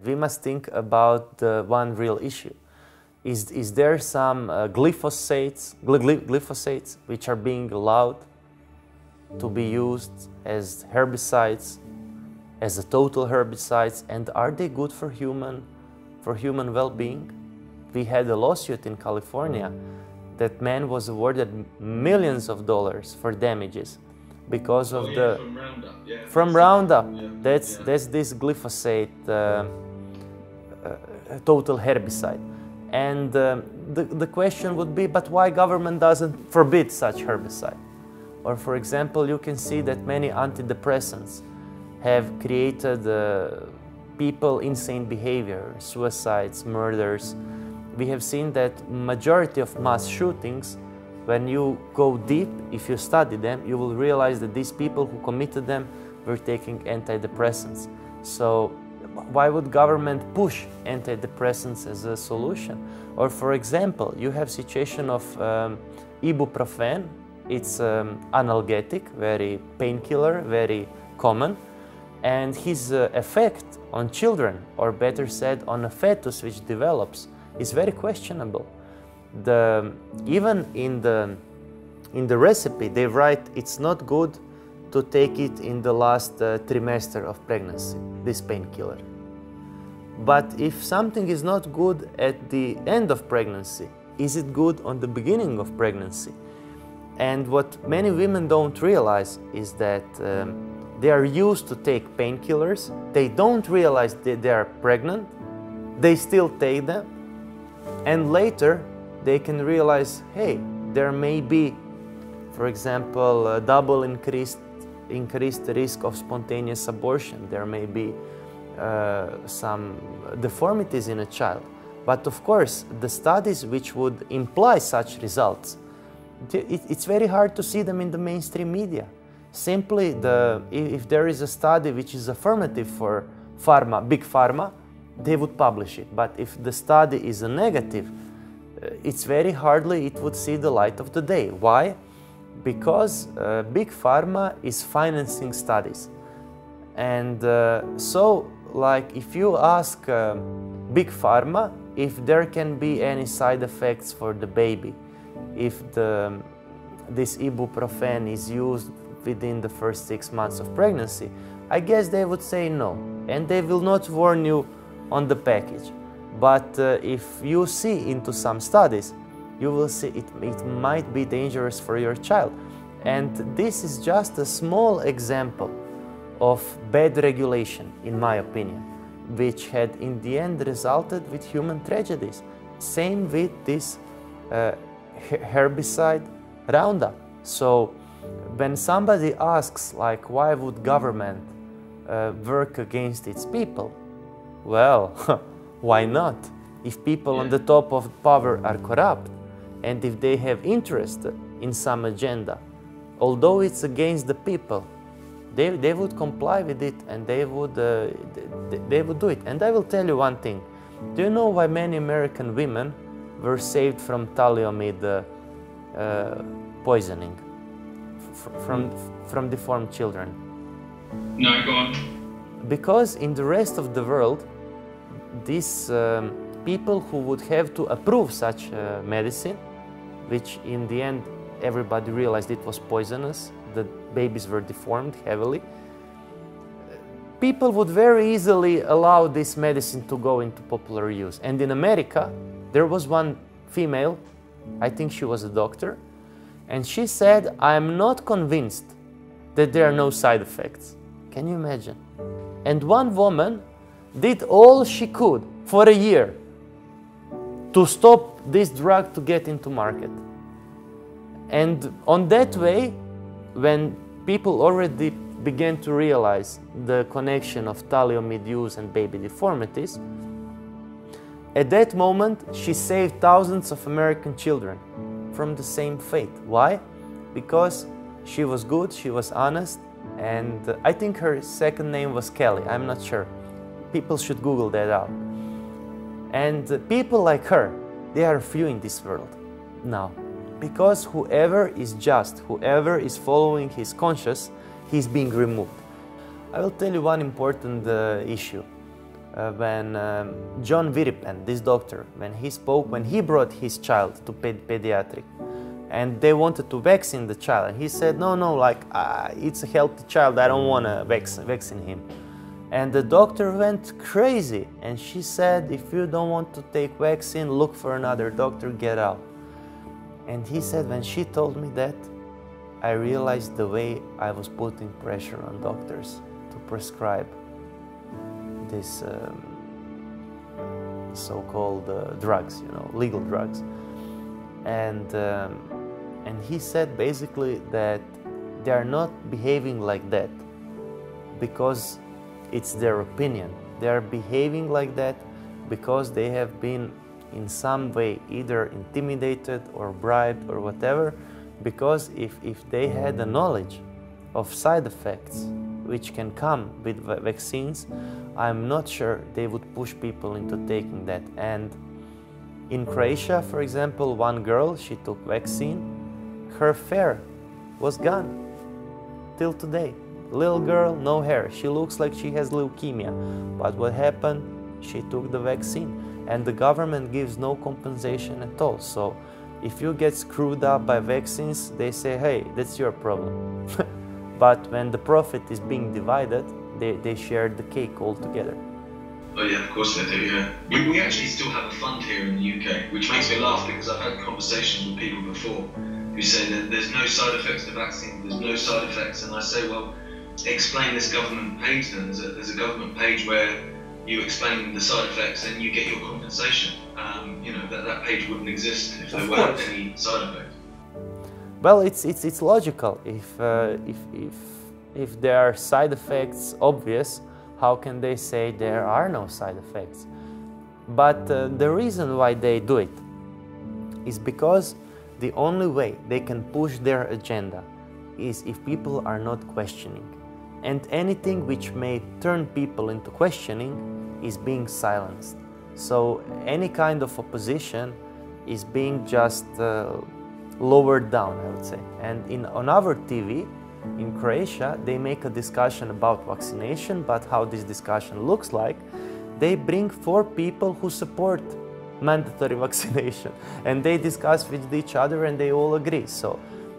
We must think about one real issue. Is there some glyphosates which are being allowed to be used as herbicides, as a total herbicides, and are they good for human well-being? We had a lawsuit in California that man was awarded millions of dollars for damages because of from Roundup. Yeah. From Roundup. Yeah. That's this glyphosate total herbicide. And the question would be, but why government doesn't forbid such herbicide? Or for example, you can see that many antidepressants have created people insane behavior, suicides, murders. We have seen that majority of mass shootings, when you go deep, if you study them, you will realize that these people who committed them were taking antidepressants. So why would government push antidepressants as a solution? Or for example, you have situation of ibuprofen. It's analgesic, very painkiller, very common. And his effect on children, or better said, on a fetus which develops, is very questionable. Even in the recipe, they write it's not good to take it in the last trimester of pregnancy, this painkiller. But if something is not good at the end of pregnancy, is it good on the beginning of pregnancy? And what many women don't realize is that they are used to take painkillers, they don't realize that they are pregnant, they still take them, and later they can realize, hey, there may be, for example, a double increased risk of spontaneous abortion. There may be some deformities in a child. But of course, the studies which would imply such results, it's very hard to see them in the mainstream media. Simply, if there is a study which is affirmative for pharma, big pharma, they would publish it. But if the study is a negative, it's very hardly it would see the light of the day. Why? Because big pharma is financing studies. And so, like, if you ask big pharma if there can be any side effects for the baby, if this ibuprofen is used within the first 6 months of pregnancy, I guess they would say no, and they will not warn you on the package. But if you see into some studies, you will see it might be dangerous for your child. And this is just a small example of bad regulation, in my opinion, which had in the end resulted with human tragedies. Same with this herbicide Roundup. So when somebody asks, like, why would government work against its people? Well, why not? If people on the top of power are corrupt, and if they have interest in some agenda, although it's against the people, they would comply with it, and they would do it. And I will tell you one thing. Do you know why many American women were saved from thalidomide poisoning from deformed children? No, go on. Because in the rest of the world, these people who would have to approve such medicine, which in the end everybody realized it was poisonous, the babies were deformed heavily, people would very easily allow this medicine to go into popular use. And in America, there was one female, I think she was a doctor, and she said, I am not convinced that there are no side effects. Can you imagine? And one woman did all she could for a year to stop this drug to get into market. And on that way, when people already began to realize the connection of thalidomide use and baby deformities, at that moment she saved thousands of American children from the same fate. Why? Because she was good, she was honest, and I think her second name was Kelly, I'm not sure. People should Google that out. And people like her, they are few in this world now. Because whoever is just, whoever is following his conscience, he's being removed. I will tell you one important issue. when John Viripen, this doctor, when he spoke, when he brought his child to pediatric, and they wanted to vaccine the child, and he said, no, like, it's a healthy child, I don't want to vaccine him. And the doctor went crazy, and she said, if you don't want to take vaccine, look for another doctor, get out. And he said, when she told me that, I realized the way I was putting pressure on doctors to prescribe this so-called drugs, legal drugs. And he said basically that they are not behaving like that because it's their opinion. They are behaving like that because they have been in some way either intimidated or bribed or whatever, because if they had the knowledge of side effects which can come with vaccines, I'm not sure they would push people into taking that. And in Croatia, for example, one girl, she took vaccine, her hair was gone till today. Little girl, no hair. She looks like she has leukemia. But what happened? She took the vaccine. And the government gives no compensation at all. So if you get screwed up by vaccines, they say, hey, that's your problem. But when the profit is being divided, they share the cake altogether. Oh yeah, of course they do, yeah. We actually still have a fund here in the UK, which makes me laugh because I've had conversations with people before who say that there's no side effects to vaccine, there's no side effects, and I say, well, explain this government page then. There's a government page where you explain the side effects and you get your compensation. That page wouldn't exist if there weren't any side effects. Well, it's logical. If there are side effects obvious, how can they say there are no side effects? But the reason why they do it is because the only way they can push their agenda is if people are not questioning. And anything which may turn people into questioning is being silenced. So any kind of opposition is being just lowered down, I would say. And on our TV, in Croatia, they make a discussion about vaccination, but how this discussion looks like, they bring 4 people who support mandatory vaccination, and they discuss with each other and they all agree. So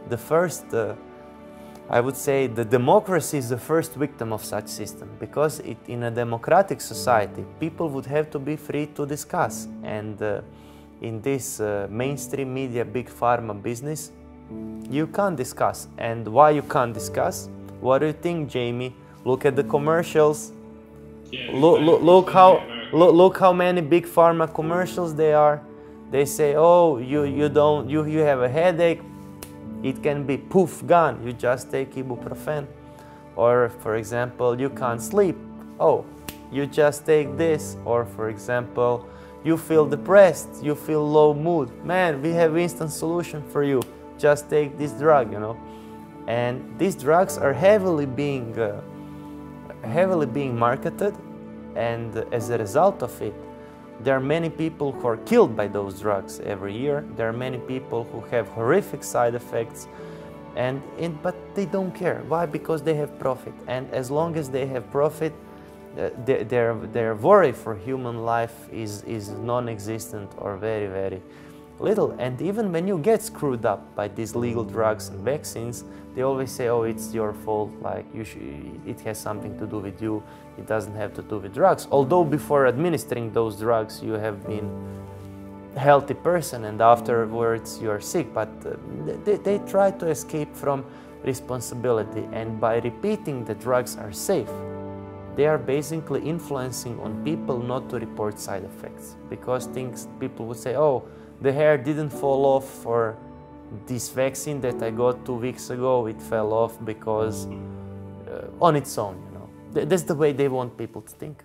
the first, I would say, the democracy is the first victim of such system, because in a democratic society, people would have to be free to discuss. And in this mainstream media, big pharma business, you can't discuss. And why you can't discuss? What do you think, Jamie? Look at the commercials. Yeah, look how many big pharma commercials they are. They say, oh, you have a headache, it can be poof, gone. You just take ibuprofen. Or for example, you can't sleep. Oh, you just take this. Or for example, you feel depressed, you feel low mood. Man, we have instant solution for you. Just take this drug, And these drugs are heavily being marketed, and as a result of it, there are many people who are killed by those drugs every year. There are many people who have horrific side effects, but they don't care. Why? Because they have profit, and as long as they have profit, their worry for human life is non-existent or very, very little. And even when you get screwed up by these legal drugs and vaccines, they always say, oh, it's your fault, like it has something to do with you, it doesn't have to do with drugs. Although before administering those drugs, you have been a healthy person and afterwards you are sick, but they try to escape from responsibility. And by repeating that drugs are safe, they are basically influencing on people not to report side effects, because people would say, oh, the hair didn't fall off for this vaccine that I got 2 weeks ago, it fell off because on its own, That's the way they want people to think.